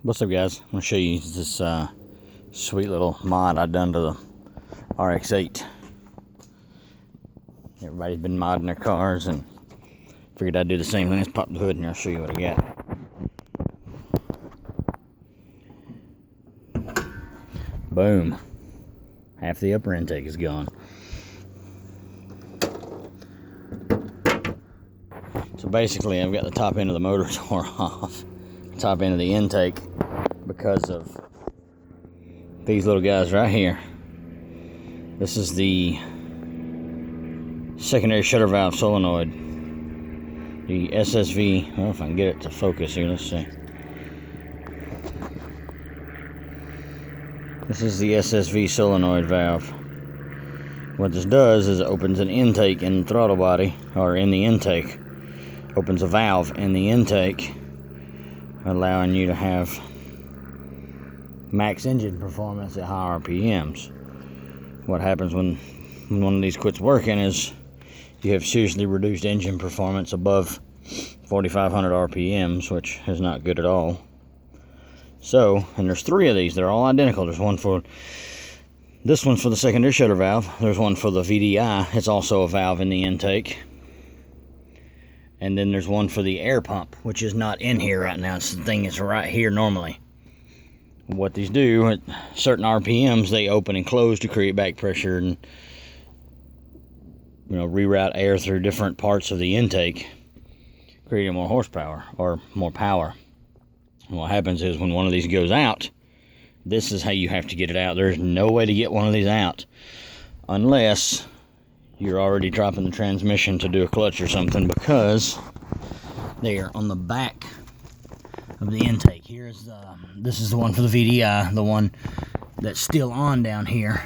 What's up, guys? I'm going to show you this sweet little mod I've done to the RX8. Everybody's been modding their cars, and figured I'd do the same thing. Let's pop the hood and I'll show you what I got. Boom. Half the upper intake is gone. So basically, I've got the top end of the motor tore off. Top end of the intake because of these little guys right here. This is the secondary shutter valve solenoid, the SSV. I don't know if I can get it to focus here. Let's see. This is the SSV solenoid valve. What this does is it opens an intake in the throttle body, or in the intake. Opens a valve in the intake, allowing you to have max engine performance at high RPMs. What happens when one of these quits working is you have seriously reduced engine performance above 4,500 RPMs, which is not good at all. So, and there's three of these. They're all identical. There's one for, this one's for the secondary shutter valve. There's one for the VDI. It's also a valve in the intake. And then there's one for the air pump, which is not in here right now. It's the thing that's right here normally. What these do, at certain RPMs, they open and close to create back pressure and, you know, reroute air through different parts of the intake, creating more horsepower or more power. And what happens is when one of these goes out, this is how you have to get it out. There's no way to get one of these out unless you're already dropping the transmission to do a clutch or something, because they are on the back of the intake. Here's this is the one for the VDI, the one that's still on down here.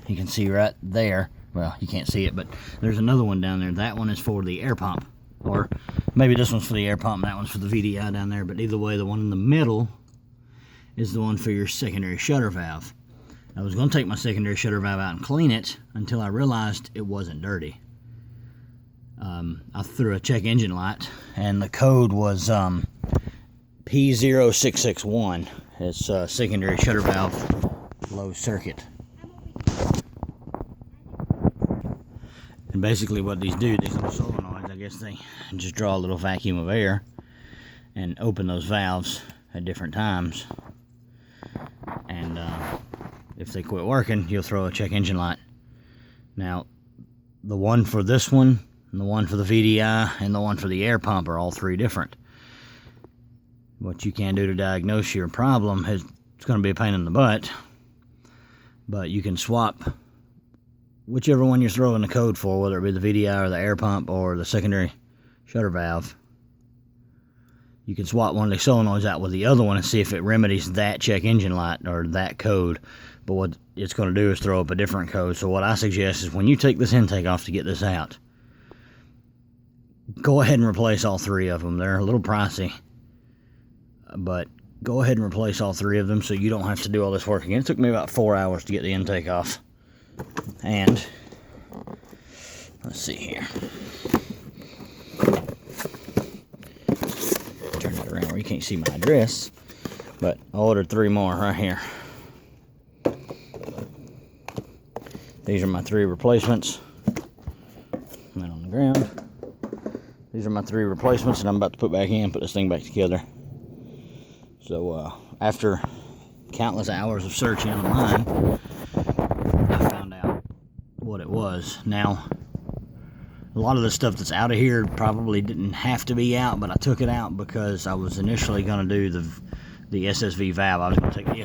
You can see right there. Well, you can't see it, but there's another one down there. That one is for the air pump, or maybe this one's for the air pump and that one's for the VDI down there. But either way, the one in the middle is the one for your secondary shutter valve. I was going to take my secondary shutter valve out and clean it until I realized it wasn't dirty. I threw a check engine light, and the code was P0661. It's secondary shutter valve low circuit. And basically what these do, these little solenoids, I guess they just draw a little vacuum of air and open those valves at different times. And if they quit working, you'll throw a check engine light. Now, the one for this one, and the one for the VDI, and the one for the air pump are all three different. What you can do to diagnose your problem is, it's going to be a pain in the butt, but you can swap whichever one you're throwing the code for, whether it be the VDI or the air pump or the secondary shutter valve. You can swap one of the solenoids out with the other one and see if it remedies that check engine light or that code. But what it's going to do is throw up a different code. So what I suggest is when you take this intake off to get this out, go ahead and replace all three of them. They're a little pricey, but go ahead and replace all three of them so you don't have to do all this work again. It took me about 4 hours to get the intake off. And let's see here. Turn it around where you can't see my address, but I ordered 3 more right here. These are my 3 replacements. And on the ground. These are my 3 replacements, and I'm about to put back in, put this thing back together. So after countless hours of searching online, I found out what it was. Now, a lot of the stuff that's out of here probably didn't have to be out, but I took it out because I was initially going to do the SSV valve. I was going to take the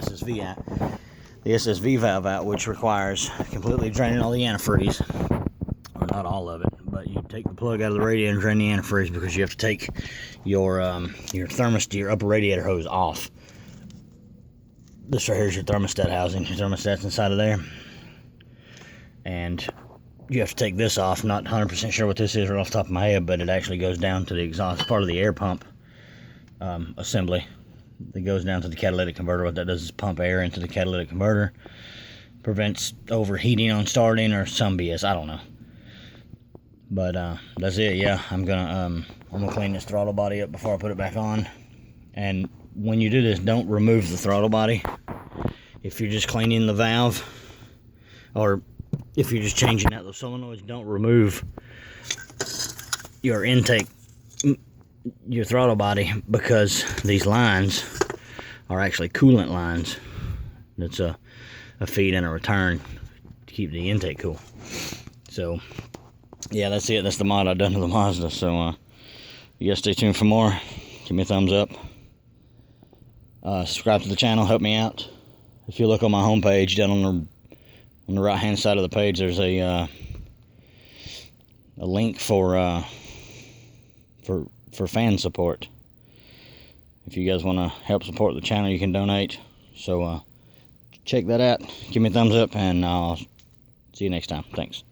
SSV valve out, which requires completely draining all the antifreeze, or not all of it, but you take the plug out of the radiator and drain the antifreeze, because you have to take your thermostat, your upper radiator hose off. This right here is your thermostat housing. Your thermostat's inside of there, and you have to take this off. Not 100% sure what this is right off the top of my head, but it actually goes down to the exhaust part of the air pump assembly. That goes down to the catalytic converter. What that does is pump air into the catalytic converter. Prevents overheating on starting or some BS. I don't know. But that's it. Yeah, I'm gonna clean this throttle body up before I put it back on. And when you do this, don't remove the throttle body. If you're just cleaning the valve, or if you're just changing out the solenoids, don't remove your intake, your throttle body, because these lines are actually coolant lines. That's a feed and a return to keep the intake cool. So yeah, that's it. That's the mod I've done to the Mazda. So you guys stay tuned for more. Give me a thumbs up. Subscribe to the channel. Help me out. If you look on my homepage, down on the right hand side of the page, there's a link for fan support. If you guys want to help support the channel, you can donate. So check that out. Give me a thumbs up, and I'll see you next time. Thanks.